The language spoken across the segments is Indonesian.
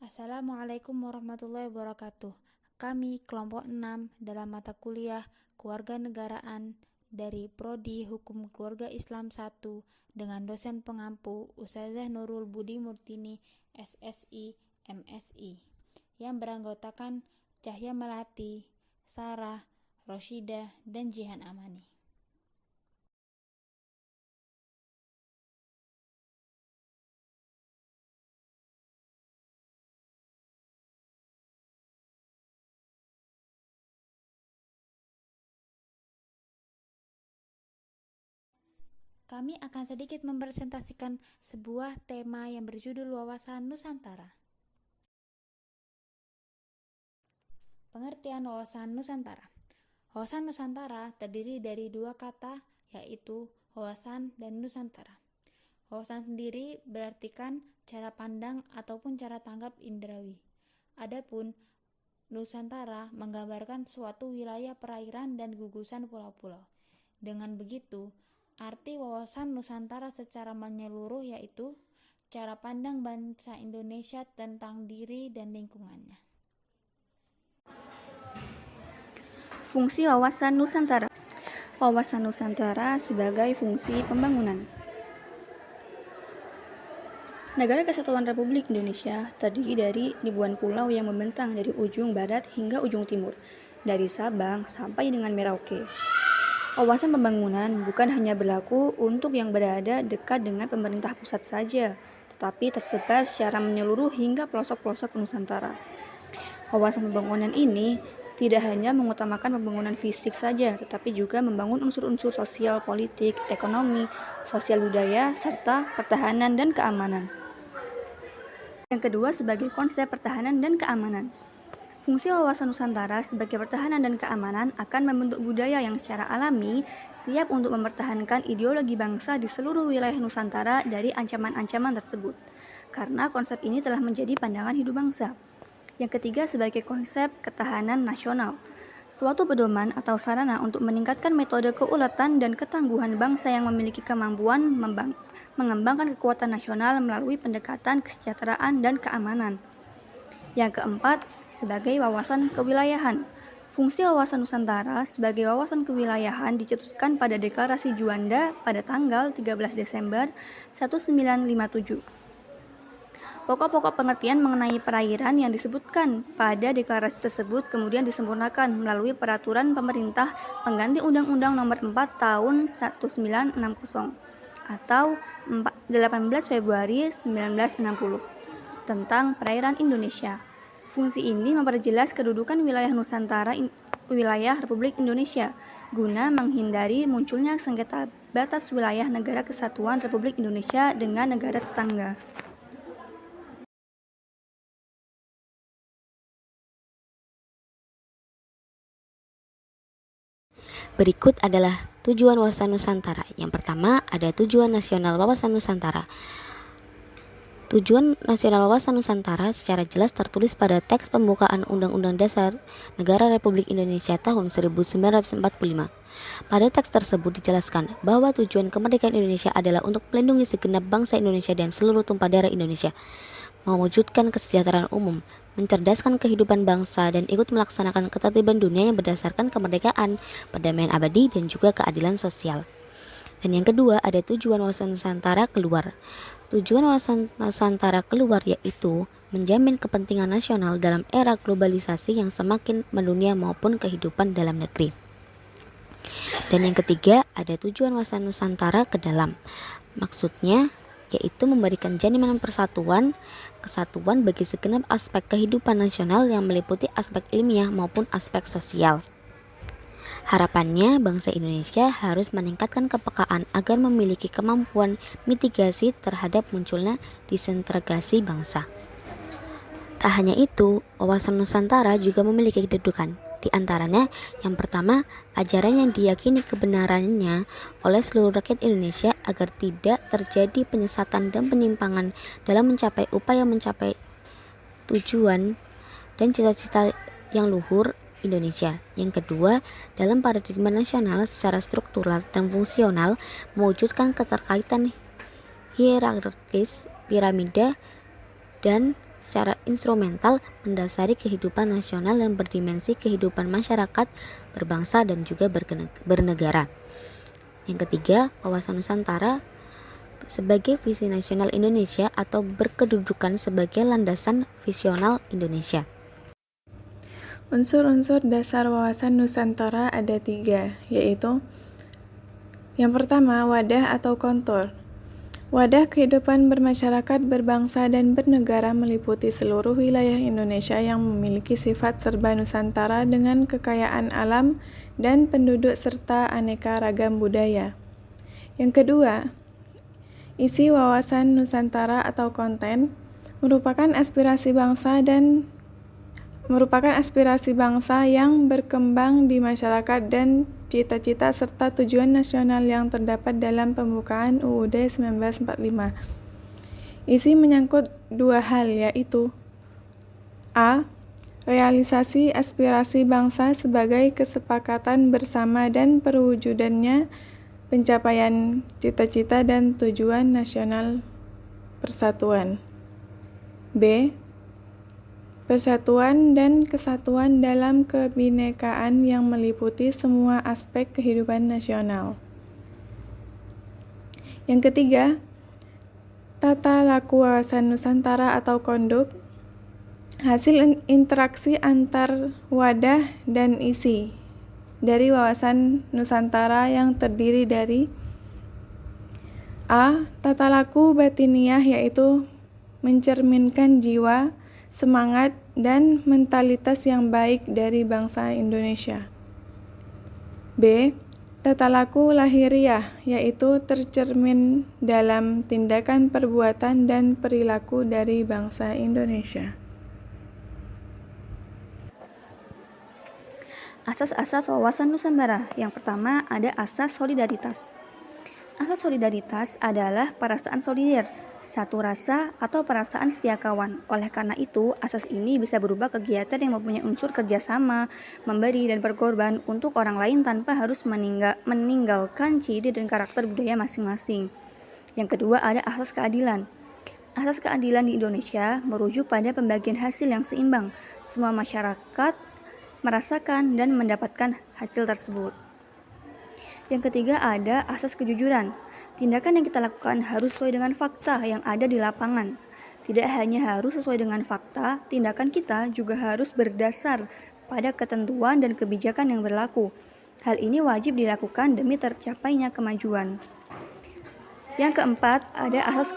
Assalamualaikum warahmatullahi wabarakatuh. Kami kelompok 6 dalam mata kuliah Kewarganegaraan dari Prodi Hukum Keluarga Islam 1 dengan dosen pengampu Ustazah Nurul Budi Murtini, SSI, MSI, yang beranggotakan Cahya Melati, Sarah, Roshidah, dan Jihan Amani. Kami akan sedikit mempresentasikan sebuah tema yang berjudul Wawasan Nusantara. Pengertian wawasan Nusantara. Wawasan Nusantara terdiri dari dua kata, yaitu wawasan dan Nusantara. Wawasan sendiri berartikan cara pandang ataupun cara tanggap indrawi. Adapun Nusantara menggambarkan suatu wilayah perairan dan gugusan pulau-pulau. Dengan begitu, arti wawasan Nusantara secara menyeluruh yaitu cara pandang bangsa Indonesia tentang diri dan lingkungannya. Fungsi wawasan Nusantara. Wawasan Nusantara sebagai fungsi pembangunan. Negara Kesatuan Republik Indonesia terdiri dari ribuan pulau yang membentang dari ujung barat hingga ujung timur, dari Sabang sampai dengan Merauke. Wawasan pembangunan bukan hanya berlaku untuk yang berada dekat dengan pemerintah pusat saja, tetapi tersebar secara menyeluruh hingga pelosok-pelosok Nusantara. Wawasan pembangunan ini tidak hanya mengutamakan pembangunan fisik saja, tetapi juga membangun unsur-unsur sosial, politik, ekonomi, sosial budaya, serta pertahanan dan keamanan. Yang kedua sebagai konsep pertahanan dan keamanan. Fungsi wawasan Nusantara sebagai pertahanan dan keamanan akan membentuk budaya yang secara alami siap untuk mempertahankan ideologi bangsa di seluruh wilayah Nusantara dari ancaman-ancaman tersebut, karena konsep ini telah menjadi pandangan hidup bangsa. Yang ketiga sebagai konsep ketahanan nasional, suatu pedoman atau sarana untuk meningkatkan metode keuletan dan ketangguhan bangsa yang memiliki kemampuan mengembangkan kekuatan nasional melalui pendekatan kesejahteraan dan keamanan. Yang keempat sebagai wawasan kewilayahan. Fungsi wawasan Nusantara sebagai wawasan kewilayahan dicetuskan pada Deklarasi Juanda pada tanggal 13 Desember 1957. Pokok-pokok pengertian mengenai perairan yang disebutkan pada deklarasi tersebut kemudian disempurnakan melalui peraturan pemerintah pengganti Undang-Undang Nomor 4 Tahun 1960 atau 18 Februari 1960 tentang perairan Indonesia. Fungsi ini memperjelas kedudukan wilayah Nusantara wilayah Republik Indonesia guna menghindari munculnya sengketa batas wilayah Negara Kesatuan Republik Indonesia dengan negara tetangga. Berikut adalah tujuan wawasan Nusantara. Yang pertama, ada tujuan nasional wawasan Nusantara. Tujuan nasional wawasan Nusantara secara jelas tertulis pada teks pembukaan Undang-Undang Dasar Negara Republik Indonesia tahun 1945. Pada teks tersebut dijelaskan bahwa tujuan kemerdekaan Indonesia adalah untuk melindungi segenap bangsa Indonesia dan seluruh tumpah darah Indonesia, mewujudkan kesejahteraan umum, mencerdaskan kehidupan bangsa, dan ikut melaksanakan ketertiban dunia yang berdasarkan kemerdekaan, perdamaian abadi, dan juga keadilan sosial. Dan yang kedua, ada tujuan wawasan Nusantara keluar. Tujuan wawasan Nusantara keluar yaitu menjamin kepentingan nasional dalam era globalisasi yang semakin mendunia maupun kehidupan dalam negeri. Dan yang ketiga, ada tujuan wawasan Nusantara ke dalam. Maksudnya yaitu memberikan jaminan persatuan, kesatuan bagi segenap aspek kehidupan nasional yang meliputi aspek ilmiah maupun aspek sosial. Harapannya, bangsa Indonesia harus meningkatkan kepekaan agar memiliki kemampuan mitigasi terhadap munculnya disintegrasi bangsa. Tak hanya itu, wawasan Nusantara juga memiliki kedudukan. Di antaranya, yang pertama, ajaran yang diyakini kebenarannya oleh seluruh rakyat Indonesia agar tidak terjadi penyesatan dan penyimpangan dalam upaya mencapai tujuan dan cita-cita yang luhur Indonesia. Yang kedua, dalam paradigma nasional secara struktural dan fungsional mewujudkan keterkaitan hierarkis, piramida, dan secara instrumental mendasari kehidupan nasional dan berdimensi kehidupan masyarakat, berbangsa, dan juga bernegara. Yang ketiga, wawasan Nusantara sebagai visi nasional Indonesia atau berkedudukan sebagai landasan visional Indonesia. Unsur-unsur dasar wawasan Nusantara ada 3, yaitu yang pertama, wadah atau kontur. Wadah kehidupan bermasyarakat, berbangsa, dan bernegara meliputi seluruh wilayah Indonesia yang memiliki sifat serba Nusantara dengan kekayaan alam dan penduduk serta aneka ragam budaya. Yang kedua, isi wawasan Nusantara atau konten merupakan aspirasi bangsa yang berkembang di masyarakat dan cita-cita serta tujuan nasional yang terdapat dalam pembukaan UUD 1945. Isi menyangkut 2 hal, yaitu A. Realisasi aspirasi bangsa sebagai kesepakatan bersama dan perwujudannya pencapaian cita-cita dan tujuan nasional persatuan. B. Persatuan dan kesatuan dalam kebinekaan yang meliputi semua aspek kehidupan nasional. Yang ketiga, tata laku wawasan Nusantara atau konduk, hasil interaksi antar wadah dan isi dari wawasan Nusantara yang terdiri dari A. Tata laku batiniah, yaitu mencerminkan jiwa, semangat, dan mentalitas yang baik dari bangsa Indonesia. B. Tata laku lahiriah, yaitu tercermin dalam tindakan, perbuatan, dan perilaku dari bangsa Indonesia. Asas-asas wawasan Nusantara. Yang pertama ada asas solidaritas. Asas solidaritas adalah perasaan solider, satu rasa atau perasaan setia kawan. Oleh karena itu, asas ini bisa berubah kegiatan yang mempunyai unsur kerjasama, memberi, dan berkorban untuk orang lain tanpa harus meninggalkan ciri dan karakter budaya masing-masing. Yang kedua ada asas keadilan. Asas keadilan di Indonesia merujuk pada pembagian hasil yang seimbang. Semua masyarakat merasakan dan mendapatkan hasil tersebut. Yang ketiga ada asas kejujuran. Tindakan yang kita lakukan harus sesuai dengan fakta yang ada di lapangan. Tidak hanya harus sesuai dengan fakta, tindakan kita juga harus berdasar pada ketentuan dan kebijakan yang berlaku. Hal ini wajib dilakukan demi tercapainya kemajuan. Yang keempat ada asas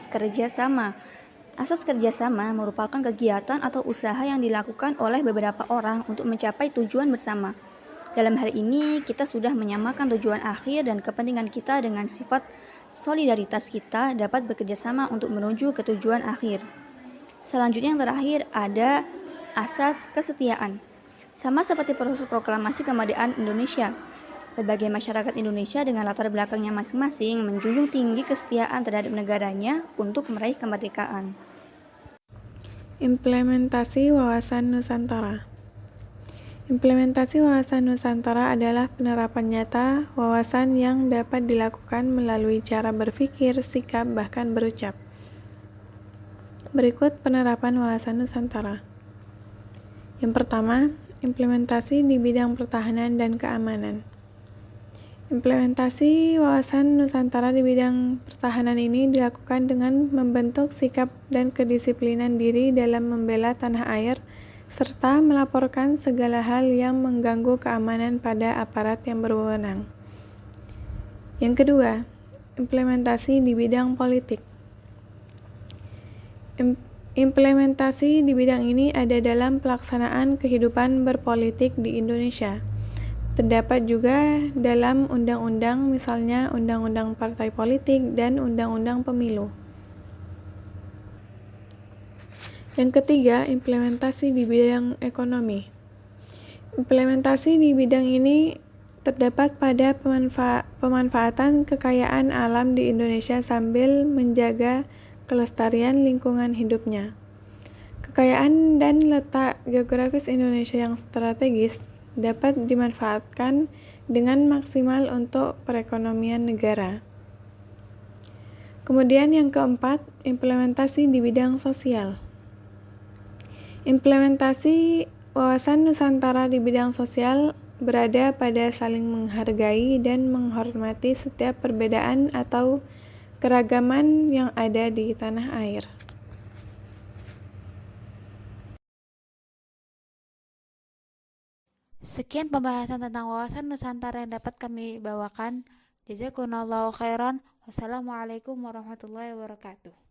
kerjasama. Asas kerjasama merupakan kegiatan atau usaha yang dilakukan oleh beberapa orang untuk mencapai tujuan bersama. Dalam hal ini, kita sudah menyamakan tujuan akhir dan kepentingan kita dengan sifat solidaritas kita dapat bekerjasama untuk menuju ke tujuan akhir. Selanjutnya yang terakhir ada asas kesetiaan. Sama seperti proses proklamasi kemerdekaan Indonesia, berbagai masyarakat Indonesia dengan latar belakangnya masing-masing menjunjung tinggi kesetiaan terhadap negaranya untuk meraih kemerdekaan. Implementasi wawasan Nusantara. Implementasi wawasan Nusantara adalah penerapan nyata wawasan yang dapat dilakukan melalui cara berpikir, sikap, bahkan berucap. Berikut penerapan wawasan Nusantara. Yang pertama, implementasi di bidang pertahanan dan keamanan. Implementasi wawasan Nusantara di bidang pertahanan ini dilakukan dengan membentuk sikap dan kedisiplinan diri dalam membela tanah air, serta melaporkan segala hal yang mengganggu keamanan pada aparat yang berwenang. Yang kedua, implementasi di bidang politik. Implementasi di bidang ini ada dalam pelaksanaan kehidupan berpolitik di Indonesia. Terdapat juga dalam undang-undang, misalnya Undang-Undang Partai Politik dan Undang-Undang Pemilu. Yang ketiga, implementasi di bidang ekonomi. Implementasi di bidang ini terdapat pada pemanfaatan kekayaan alam di Indonesia sambil menjaga kelestarian lingkungan hidupnya. Kekayaan dan letak geografis Indonesia yang strategis dapat dimanfaatkan dengan maksimal untuk perekonomian negara. Kemudian yang keempat, implementasi di bidang sosial. Implementasi wawasan Nusantara di bidang sosial berada pada saling menghargai dan menghormati setiap perbedaan atau keragaman yang ada di tanah air. Sekian pembahasan tentang wawasan Nusantara yang dapat kami bawakan. Jazakumullahu khairan. Wassalamualaikum warahmatullahi wabarakatuh.